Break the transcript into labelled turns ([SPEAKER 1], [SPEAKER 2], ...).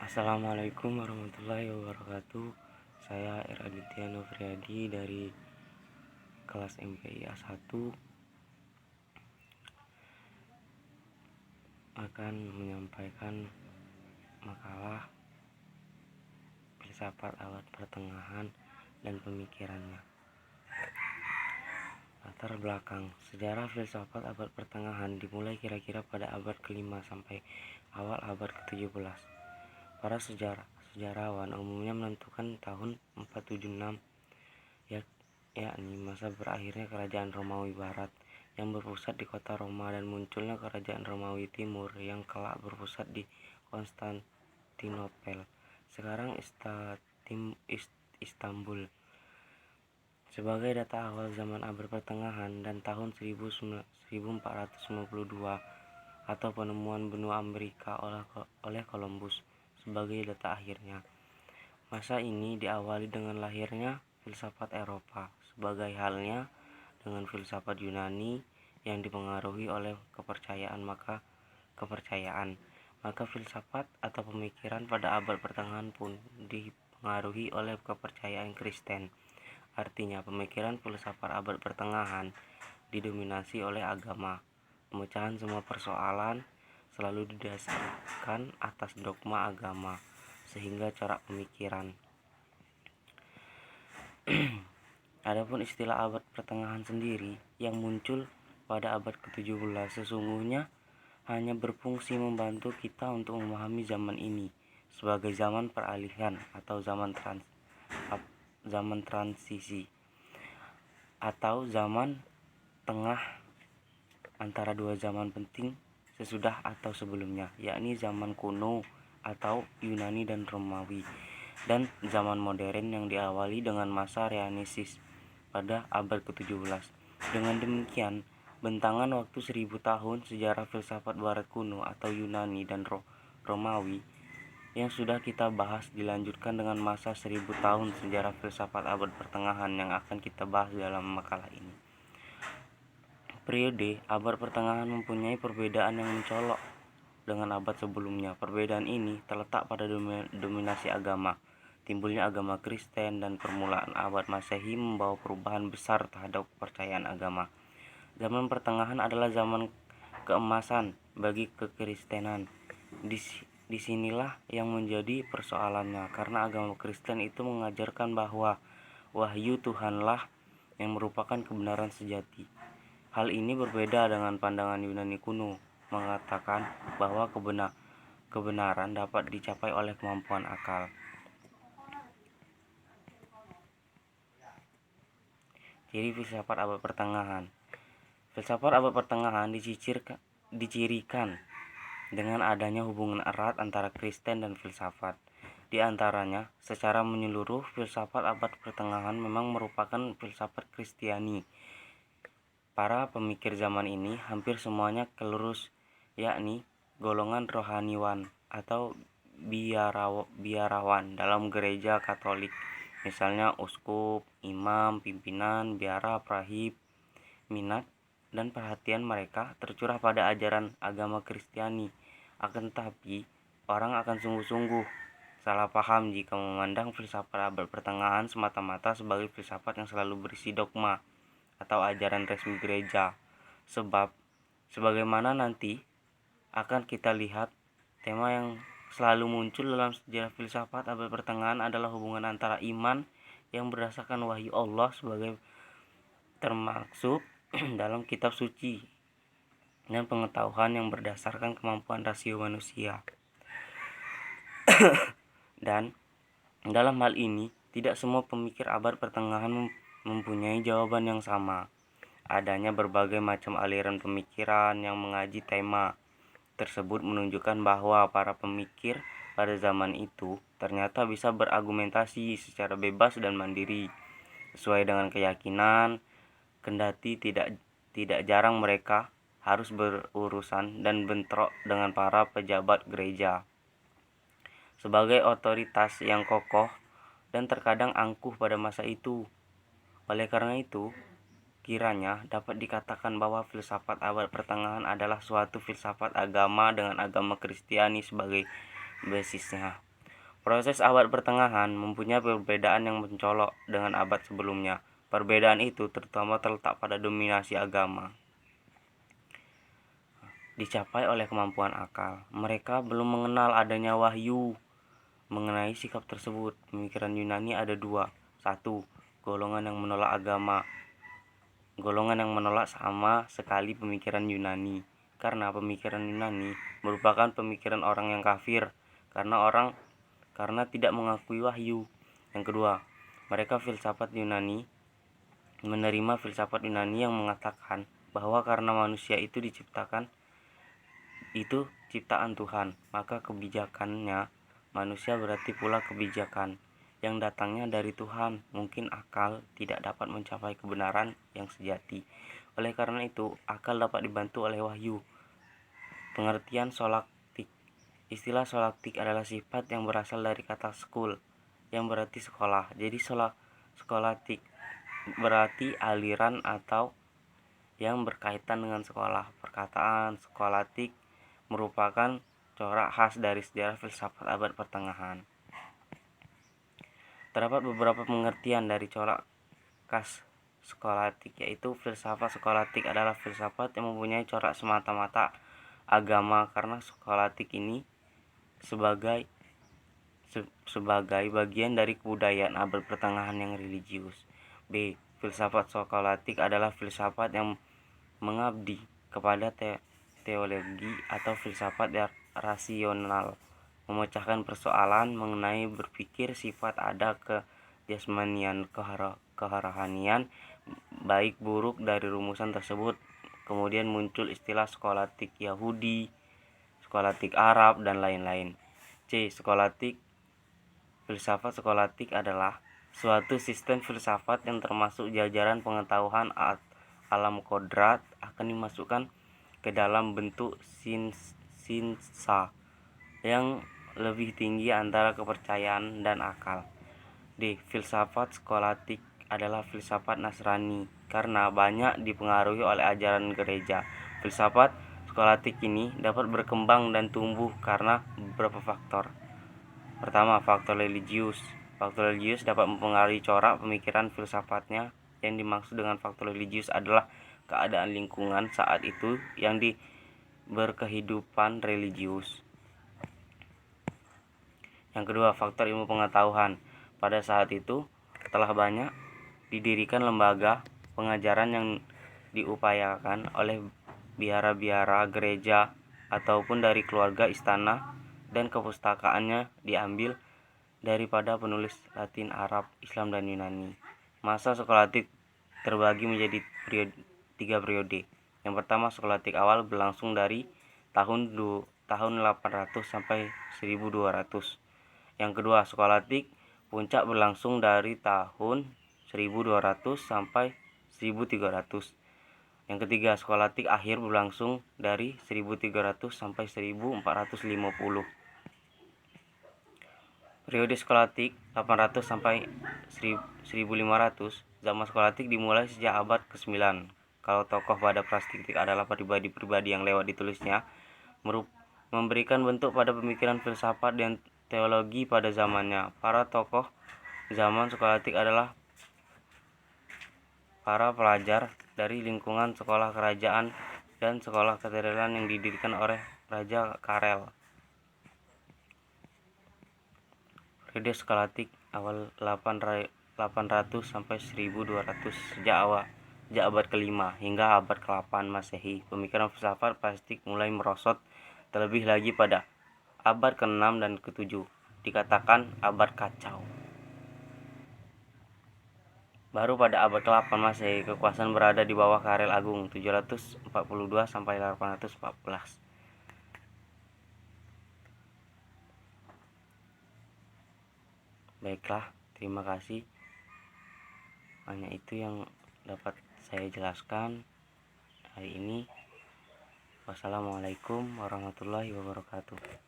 [SPEAKER 1] Assalamualaikum warahmatullahi wabarakatuh. Saya Raditya Novriadi dari kelas MPIA 1 akan menyampaikan makalah filsafat abad pertengahan dan pemikirannya. Latar belakang sejarah filsafat abad pertengahan dimulai kira-kira pada abad ke-5 sampai awal abad ke-17. Para sejarawan umumnya menentukan tahun 476 yakni masa berakhirnya kerajaan Romawi Barat yang berpusat di kota Roma dan munculnya kerajaan Romawi Timur yang kelak berpusat di Konstantinopel, sekarang Istanbul. Sebagai data awal zaman abad pertengahan dan tahun 1492 atau penemuan benua Amerika oleh Columbus sebagai data akhirnya. Masa ini diawali dengan lahirnya filsafat Eropa, sebagai halnya dengan filsafat Yunani yang dipengaruhi oleh kepercayaan. Maka filsafat atau pemikiran pada abad pertengahan pun dipengaruhi oleh kepercayaan Kristen. Artinya, pemikiran filsafat abad pertengahan didominasi oleh agama. Pemecahan semua persoalan selalu didasarkan atas dogma agama, sehingga corak pemikiran. Adapun istilah abad pertengahan sendiri yang muncul pada abad ke-17 sesungguhnya hanya berfungsi membantu kita untuk memahami zaman ini sebagai zaman peralihan atau zaman transisi atau zaman tengah antara dua zaman penting sesudah atau sebelumnya, yakni zaman kuno atau Yunani dan Romawi, dan zaman modern yang diawali dengan masa Renesansi pada abad ke-17. Dengan demikian, bentangan waktu 1000 tahun sejarah filsafat barat kuno atau Yunani dan Romawi yang sudah kita bahas dilanjutkan dengan masa 1000 tahun sejarah filsafat abad pertengahan yang akan kita bahas dalam makalah ini. Periode abad pertengahan mempunyai perbedaan yang mencolok dengan abad sebelumnya. Perbedaan ini terletak pada dominasi agama. Timbulnya agama Kristen dan permulaan abad Masehi membawa perubahan besar terhadap kepercayaan agama. Zaman pertengahan adalah zaman keemasan bagi kekristenan. Disinilah yang menjadi persoalannya, karena agama Kristen itu mengajarkan bahwa wahyu Tuhanlah yang merupakan kebenaran sejati. Hal ini berbeda dengan pandangan Yunani kuno, mengatakan bahwa kebenaran dapat dicapai oleh kemampuan akal. Ciri filsafat abad pertengahan. Filsafat abad pertengahan dicirikan dengan adanya hubungan erat antara Kristen dan filsafat. Di antaranya, secara menyeluruh, filsafat abad pertengahan memang merupakan filsafat Kristiani. Para pemikir zaman ini hampir semuanya kelurus, yakni golongan rohaniwan atau biarawan dalam gereja Katolik, misalnya uskup, imam, pimpinan, biara, prahib. Minat dan perhatian mereka tercurah pada ajaran agama Kristiani. Akan tetapi, orang akan sungguh-sungguh salah paham jika memandang filsafat abad pertengahan semata-mata sebagai filsafat yang selalu berisi dogma atau ajaran resmi gereja. Sebab, sebagaimana nanti akan kita lihat, tema yang selalu muncul dalam sejarah filsafat abad pertengahan adalah hubungan antara iman yang berdasarkan wahyu Allah sebagai termaksud dalam kitab suci dan pengetahuan yang berdasarkan kemampuan rasio manusia. Dan dalam hal ini, tidak semua pemikir abad pertengahan mempunyai jawaban yang sama. Adanya berbagai macam aliran pemikiran yang mengaji tema tersebut menunjukkan bahwa para pemikir pada zaman itu ternyata bisa berargumentasi secara bebas dan mandiri sesuai dengan keyakinan, kendati tidak jarang mereka harus berurusan dan bentrok dengan para pejabat gereja sebagai otoritas yang kokoh dan terkadang angkuh pada masa itu. Oleh karena itu, kiranya dapat dikatakan bahwa filsafat abad pertengahan adalah suatu filsafat agama dengan agama Kristiani sebagai basisnya. Proses abad pertengahan mempunyai perbedaan yang mencolok dengan abad sebelumnya. Perbedaan itu terutama terletak pada dominasi agama dicapai oleh kemampuan akal. Mereka belum mengenal adanya wahyu. Mengenai sikap tersebut, pemikiran Yunani ada dua. Satu, golongan yang menolak agama. Golongan yang menolak sama sekali pemikiran Yunani. Karena pemikiran Yunani merupakan pemikiran orang yang kafir. Karena tidak mengakui wahyu. Yang kedua, mereka filsafat Yunani menerima filsafat Yunani yang mengatakan bahwa karena manusia itu ciptaan Tuhan, maka kebijakannya manusia berarti pula kebijakan yang datangnya dari Tuhan. Mungkin akal tidak dapat mencapai kebenaran yang sejati. Oleh karena itu, akal dapat dibantu oleh wahyu. Pengertian solaktik. Istilah solaktik adalah sifat yang berasal dari kata skul, yang berarti sekolah. Jadi skolatik berarti aliran atau yang berkaitan dengan sekolah. Perkataan skolatik merupakan corak khas dari sejarah filsafat abad pertengahan. Terdapat beberapa pengertian dari corak khas skolatik, yaitu filsafat skolatik adalah filsafat yang mempunyai corak semata-mata agama, karena skolatik ini sebagai bagian dari kebudayaan abad pertengahan yang religius. B. Filsafat skolatik adalah filsafat yang mengabdi kepada teologi atau filsafat rasional, memecahkan persoalan mengenai berpikir, sifat ada, kejasmanian, kerohanian, baik buruk dari rumusan tersebut. Kemudian muncul istilah skolatik Yahudi, skolatik Arab, dan lain-lain. C. Skolatik. Filsafat skolatik adalah suatu sistem filsafat yang termasuk jajaran pengetahuan alam kodrat akan dimasukkan ke dalam bentuk sinsa yang lebih tinggi antara kepercayaan dan akal. D. Filsafat skolatik adalah filsafat Nasrani karena banyak dipengaruhi oleh ajaran gereja. Filsafat skolatik ini dapat berkembang dan tumbuh karena beberapa faktor. Pertama, faktor religius. Faktor religius dapat mempengaruhi corak pemikiran filsafatnya. Yang dimaksud dengan faktor religius adalah keadaan lingkungan saat itu yang berkehidupan religius. Yang kedua, faktor ilmu pengetahuan. Pada saat itu telah banyak didirikan lembaga pengajaran yang diupayakan oleh biara-biara gereja ataupun dari keluarga istana, dan kepustakaannya diambil daripada penulis Latin, Arab, Islam, dan Yunani. Masa skolatik terbagi menjadi 3 periode. Yang pertama, skolatik awal berlangsung dari tahun 800 sampai 1200. Yang kedua, skolatik puncak berlangsung dari tahun 1200 sampai 1300. Yang ketiga, skolatik akhir berlangsung dari 1300 sampai 1450. Periode skolatik 800 sampai 1500. Zaman skolatik dimulai sejak abad ke-9. Kalau tokoh pada prasasti adalah pribadi-pribadi yang lewat ditulisnya, memberikan bentuk pada pemikiran filsafat dan teologi pada zamannya. Para tokoh zaman skolatik adalah para pelajar dari lingkungan sekolah kerajaan dan sekolah katedralan yang didirikan oleh Raja Karel. Periode skolatik awal 800 sampai 1200. Sejak abad ke-5 hingga abad ke-8 Masehi, pemikiran filsafat plastik mulai merosot, terlebih lagi pada abad ke-6 dan ke-7 dikatakan abad kacau. Baru pada abad ke-8 Masehi kekuasaan berada di bawah Karel Agung 742 sampai 814. Baiklah, terima kasih. Hanya itu yang dapat saya jelaskan hari ini. Wassalamualaikum warahmatullahi wabarakatuh.